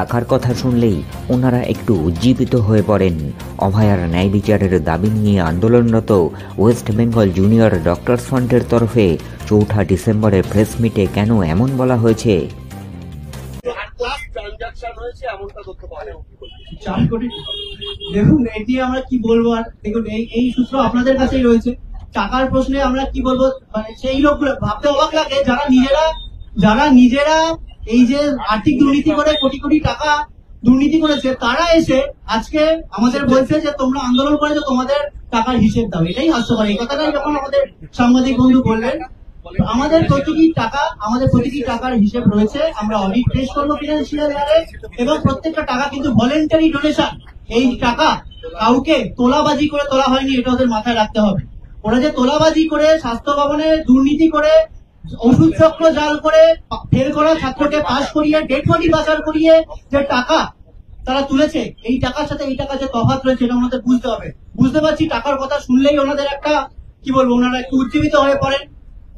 টাকার কথা শুনলেই ওনারা একটু উজ্জীবিত হয়ে পড়েন। অভয়ার ন্যায় বিচারের দাবি নিয়ে আন্দোলনরত ওয়েস্ট বেঙ্গল জুনিয়র ডক্টরস ফ্রন্টের তরফে 4 ডিসেম্বরের প্রেস মিটে কেন এমন বলা হয়েছে? দেখুন, এটি আমরা কি বলবো, আর দেখুন এই সূত্র আপনাদের কাছেই রয়েছে। টাকার প্রশ্নে আমরা কি বলবো, মানে সেই লোকগুলো ভাবতে অবাক লাগে যারা নিজেরা এই যে আর্থিক দুর্নীতি করে কোটি কোটি টাকা দুর্নীতি করেছে, তারা এসে আজকে আমাদের বলছে যে তোমরা আন্দোলন করে যে তোমাদের টাকার হিসেব দাও। এটাই হাস্যকর। এই কথাটাই যখন আমাদের সাংবাদিক বন্ধু বললেন, আমাদের প্রতিটি টাকার হিসেব রয়েছে। আমরা অডিট পেশ করবো ফিনান্সিয়াল ইয়ারে, এবং প্রত্যেকটা টাকা কিন্তু ভলেন্টারি ডোনেশন। এই টাকা কাউকে তোলাবাজি করে তোলা হয়নি, এটা ওদের মাথায় রাখতে হবে। ওরা যে তোলাবাজি করে, স্বাস্থ্য ভবনে দুর্নীতি করে, ওষুধ চক্র জাল করে, ফেল করা ছাত্রকে পাশ করিয়ে, ডেড বডি পাচার করিয়ে যে টাকা তারা তুলেছে, এই টাকার সাথে এই টাকার যে তফাৎ রয়েছে এটা ওনাদের বুঝতে হবে। বুঝতে পারছি টাকার কথা শুনলেই ওনাদের একটা কি বলবো, ওনারা একটু উজ্জীবিত হয়ে পড়েন।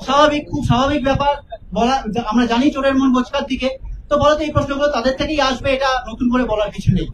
স্বাভাবিক, খুব স্বাভাবিক ব্যাপার। বলা, আমরা জানি চোরের মন বোচকার দিকে। তো বলতো এই প্রশ্নগুলো তাদের থেকেই আসবে, এটা নতুন করে বলার কিছু নেই।